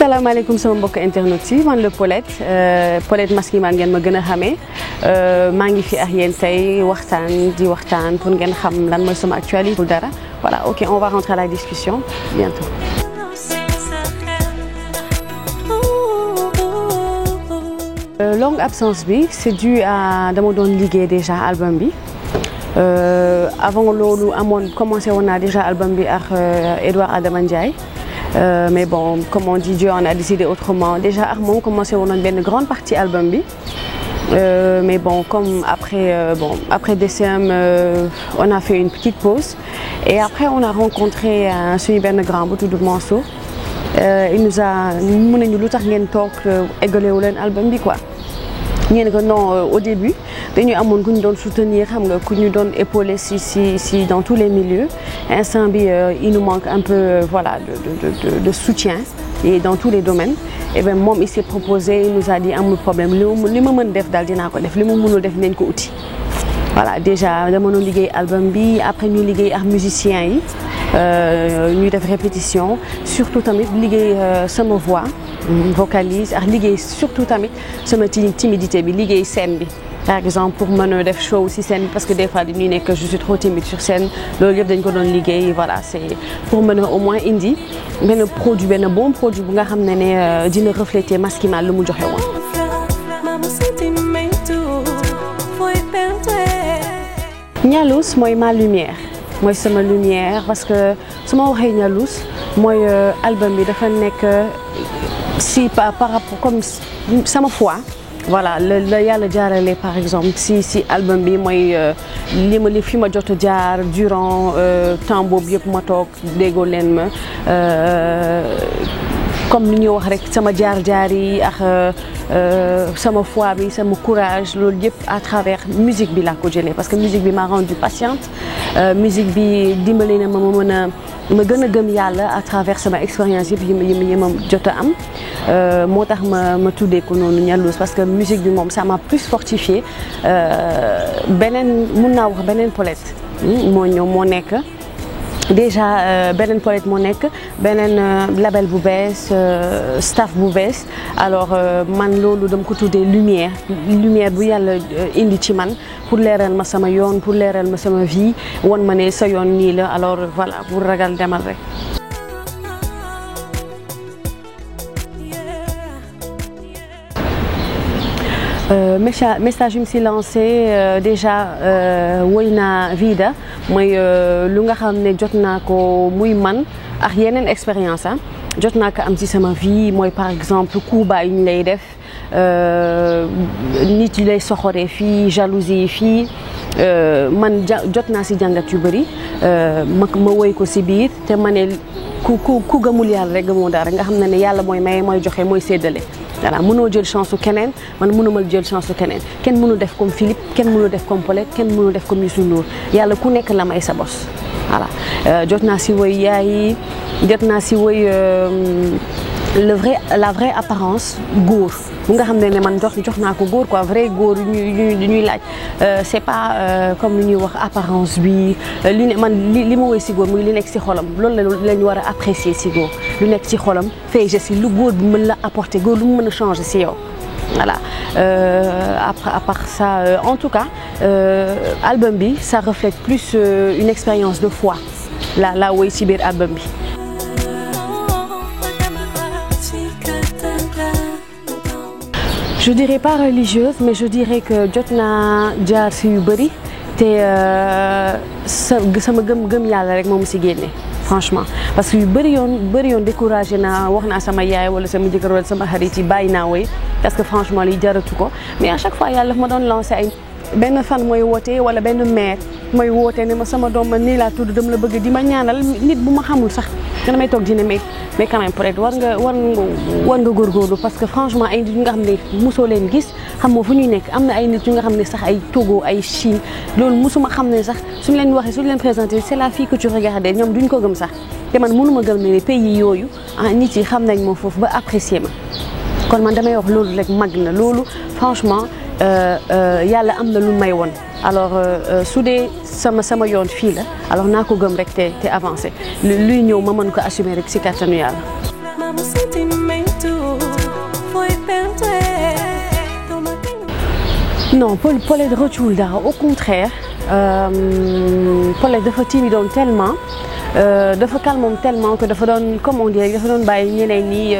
salaamaaleykum sama mbokk internet yi man la Paulette Maskiman ngeen ma gën a xamee maa ngi fi ak yéen tey waxtaan pour ngeen xam lan mooy sama actualité pour dara voilà ok on va rentrer à la discussion bientôt. Longue absence bi c'est dû à dama doon liggéey déjà album bi avant loolu commencé woon naa déjà album bi ak Edouard Adama Ndiaye. Mais bon, comme on dit, Dieu en a décidé autrement. Déjà, Armand commençait à une grande partie album bi. Mais bon, comme après décembre, on a fait une petite pause. Et après, on a rencontré un super grand bout de Mansour. Il nous a égalé l'album bi quoi. Non, au début, nous avons soutenir, nous épauler si dans tous les milieux. Instant il nous manque un peu voilà de soutien et dans tous les domaines. Et ben moi il s'est proposé, il nous a dit amul problème li ma mën def dal dina ko def li ma mënul def nañ ko outil. Voilà déjà dama doon liggéey album bi après ñu liggéey ak musiciens yi ñu def répétition surtout tamit liggéey sama voix vocalise ak liggéey surtout tamit sama timidité bi liggéey scène bi. Par exemple pour mën a def show ci scène parce que des fois dañuy nekk je suis trop timide sur scène loolu yëpp dañ ko doon liggéey voilà c'est pour mën a au moins indi benn bon produit bu nga xam ne dina refléter Maskiman lu mu joxe woon. Ñalous mooy ma lumière mooy sama lumière parce que su ma waxee Ñalous mooy album bi dafa nekk si par rapport comme sama foi. Voilà la yàlla jaarale par exemple si album bi mooy li fi ma jot a jaar durant temps boobu yëpp ma toog déggoo leen ma comme ni ñuy wax rek sama jaar-jaar yi ak sama foi bi sama courage loolu yëpp à travers musique bi laa ko jëlee parce que musique bi m'a rendu patiente musique bi dimbali na ma gën a gëm yàlla à travers sama expérience yëpp yi ma jot a am moo tax ma tuddee ko noonu Ñalous parce que musique bi moom ça m'a plus fortifié mun naa wax beneen Paulette moo ñëw moo nekk déjà beneen Paulette moo nekk beneen label bu bees staff bu bees alors man loolu dama ko tuddee lumière bu yàlla indi ci man pour leeral ma sama yoon pour leeral ma sama vie won ma ne sa yoon nii la alors voilà pour ragal demal rek. Message yu mu si lancé déjà woy naa Vida mooy lu nga xam ne jot naa ko muy man ak yeneen expérience jot naa ko am ci sama vie mooy par exemple kuuba yu ñu lay def nit yi lay soxoree fii jalousie yi fii man jot naa si jàngat yu bëri ma woy ko si biir te ma ne ku gëmul yàlla rek gëmoo dara nga xam ne yàlla mooy maye mooy joxe mooy séddale. Voilà mënoo jël chance su keneen man mënuma jël chance su keneen kenn mënu def comme Philippe kenn mënu def comme Paulette kenn mënu def comme Youssou Ndour yàlla ku nekk la may sa bos voilà jot naa si woy yaay jot naa si woy la vraie apparence góor bu nga xam ne man jox naa ko góor quoi vrai góor ñuy laaj c'est pas comme lu ñuy wax apparence bi li ne man li ma woy si góor muy li nekk si xolam loolu lañu war a apprécier si góor lu nekk si xolam fay je si lu góor bi mën la apporter góor lu mu mën a changer si yow voilà à part ça en tout cas album bi ça reflète plus une expérience de foi la woy si biir album bi. Je dirais pas religieuse mais je dirais que jot naa jaar si yu bëri te sama gëm yàlla rek moom si génne franchement parce que yu bëri yoon découragé naa wax naa sama yaay wala sama jëkkër wala sama xarit yi bàyyi naa woy parce que franchement li jaratu ko mais à chaque fois yàlla ma doon lancé ay benn fan mooy woote wala benn mère mooy woote ne ma sama doom man nii laa tudd dama la bëgg di ma ñaanal nit bu ma xamul sax dana may toog dina mais quand même peut-être war nga góorgóorlu parce que franchement ay nit yu nga xam ne mosoo leen gis xamoo fu ñuy nekk am na ay nit yu nga xam ne sax ay Togo ay Chine loolu mosuma xam ne sax suñu leen waxee suñu leen présenté c'est la fille que tu regardais ñoom duñ ko gëm sax te man mënuma gëm ne pays yooyu nit yi xam nañ ma foofu ba apprécier ma kon man damay wax loolu rek mag na loolu franchement yàlla am na lu may woon alors su dee sama yoon fii la alors naa ko gëm rek te avancé luy ñëw ma mën ko assumer rek si kàttanu yàlla. non Paulette rëccul dara au contraire Paulette dafa timidoon tellement dafa calmoon tellement que dafa doon comme on dirait dafa doon bàyyi ñeneen ñi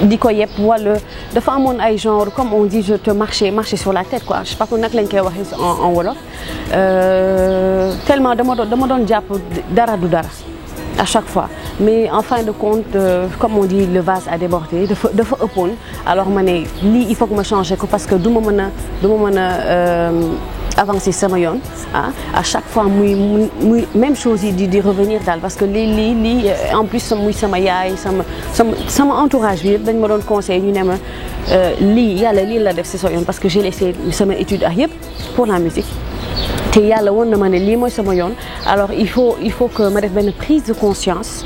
di ko yëpp wala dafa amoon ay genre comme on dit je te marcher sur la tête quoi je sais pas naka lañ koy waxee en wolof tellement dama doon jàpp dara du dara à chaque fois mais en fin de compte comme on dit le vase a débordé dafa ëppoon alors ma ne lii il faut que ma changer ko parce que du ma mën a avancer sama yoon à chaque fois muy même chose yi di revenir daal parce que lii en plus muy sama yaay sama entourage bi yëpp dañ ma doon conseil ñu ne ma yàlla lii la def si sa yoon parce que j'ai laissé sama étude ak yëpp pour la musique te yàlla woon na ma ne lii mooy sama yoon alors il faut que ma def benn prise de conscience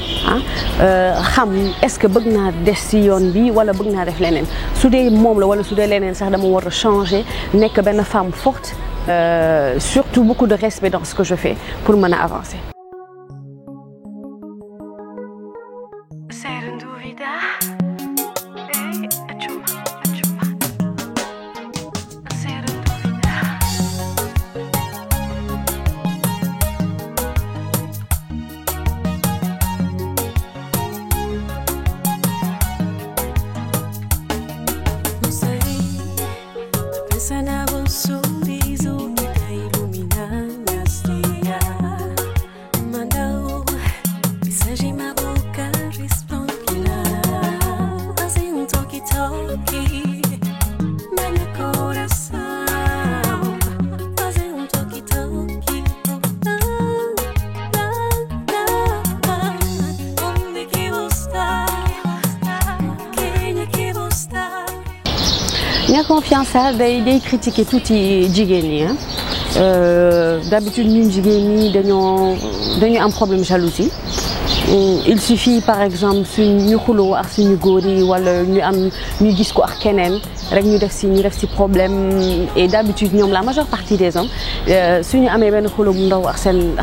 xam est-ce que bëgg naa des si yoon bi wala bëgg naa def leneen su dee moom la wala su dee leneen sax dama war a changer nekk benn femme forte surtout beaucoup de respect dans ce que je fais pour mën a avancer. ñàkk confiance day critiquer tuuti jigéen ñi d'habitude ñun jigéen ñi dañu am problème jalousie il suffit par exemple suñu xuloo ak suñu góor yi wala ñu gis ko ak keneen rek ñu def si problème et d'habitude ñoom la majeure partie des hommes suñu amee benn xuloo bu ndaw ak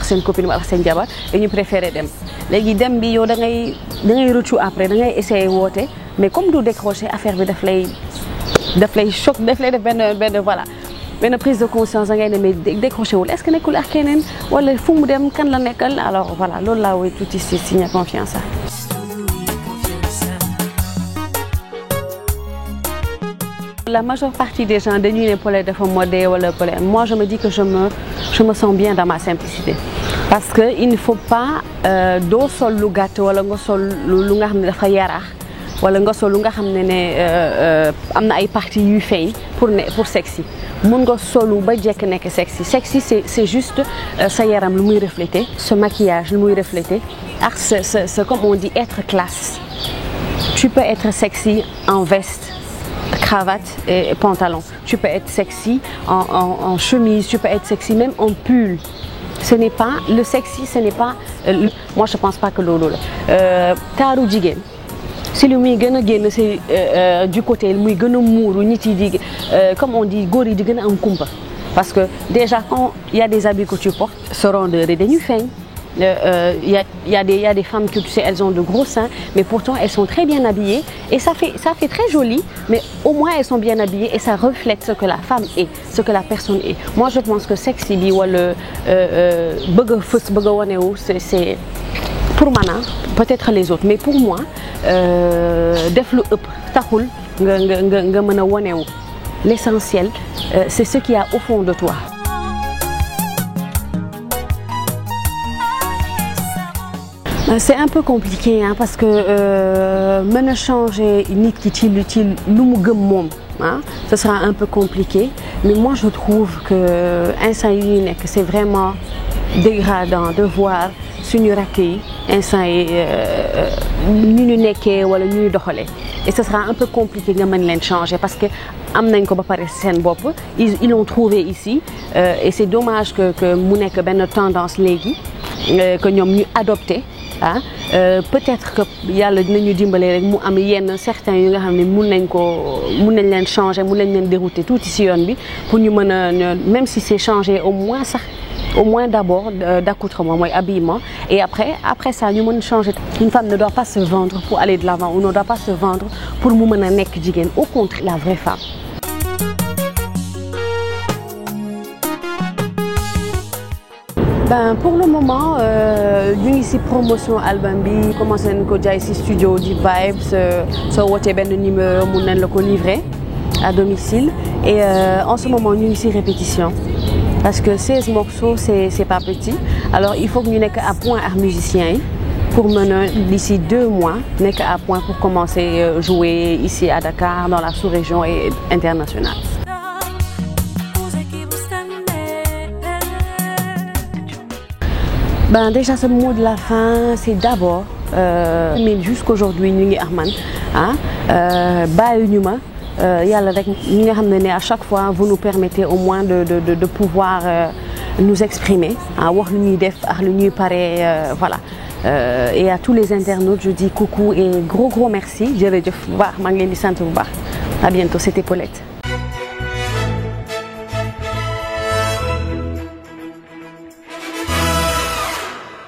seen copine wala ak seen jabar dañu préférer dem léegi dem bi yow da ngay rëccu après da ngay essayer woote mais comme du décrocher affaire bi daf lay choc daf lay def benn voilà benn prise de conscience da ngay ne mais décroché wul est-ce que nekkul ak keneen wala fu mu dem kan la nekkal alors voilà loolu laa woy tuuti si signe confiance la majeure partie des gens dañuy ne Paulette dafa modé wala Paulette moi je me dis que je me sens bien dans ma simplicité parce que il ne faut pas doo sol lu gàtt wala nga sol lu nga xam ne dafa yaraax wala nga sol lu nga xam ne am na ay parties yuy feeñ pour sexy mun nga solu ba jekk nekk sexy c'est juste sa yaram lu muy refléter ce maquillage lu muy refléter ak ce comme on dit être classe tu peux être sexy en veste cravate et pantalon tu peux être sexy en chemise tu peux être sexy même en pull ce n'est pas le sexy ce n'est pas moi je pense pas que loolu la taaru jigéen si lu muy gën a génn c'est du côté muy gën a muuru nit yi di comme on dit góor yi di gën a am kumpa parce que déjà quand il y a des habits que tu portes sa rondeur yi dañuy feeñ il y a des femmes que tu sais elles ont de gros seins mais pourtant elles sont très bien habillées et ça fait très joli mais au moins elles sont bien habillées et ça reflète ce que la femme est ce que la personne est moi je pense que sexy bi wala bëgg a fës bëgg a wanewu c'est pour man peut-être les autres mais pour moi def lu ëpp taxul nga mën a wanewu l'essentiel c'est ce qu'il y a au fond de toi. C'est un peu compliqué parce que mën a changer nit ki ci lu mu gëm moom ce sera un peu compliqué mais moi je trouve que instant yi ñu nekk c'est vraiment dégradant de voir suñu rakk yi instant yi ñu nekkee wala ñu doxalee et ce sera un peu compliqué nga mën leen changer parce que am nañ ko ba pare seen bopp ils l'ont trouvé ici et c'est dommage que mu nekk benn tendance léegi que ñoom ñu adopté peut-être que yàlla dinañu dimbale rek mu am yenn certains yu nga xam ne mun nañ leen changer mun nañ leen dérouter tuuti ci yoon bi pour ñu mën a même si c'est changer au moins d'abord d'accoutrement mooy habillement et après ça ñu mën changer. Une femme ne doit pas se vendre pour aller de l'avant ou ne doit pas se vendre pour mu mën a nekk jigéen au contraire la vraie femme. Ben, pour le moment, ñu ngi ci promotion album bi commencé nañ ko jaay ci studio di Vibes soo wootee benn numéro mun nañ la ko livrer à domicile et en ce moment ñu ngi ci répétition parce que 16 morceaux c'est pas petit alors il faut que ñu nekk à point ak musiciens yi pour mener d'ici 2 mois nekk à point pour commencer jouer ici à Dakar dans la sous-région et internationale. Ben déjà ce mot de la fin c'est d'abord mais jusqu'aujourd'hui ñu ngi ak man bàyyi ñu ma yàlla rek ñi nga xam ne à chaque fois vous nous permettez au moins de pouvoir nous exprimer wax lu ñuy def ak lu ñuy pare voilà et à tous les internautes je dis coucou et gros merci jërëjëf bu baax maa ngi leen di sant bu baax à bientôt c'était Paulette.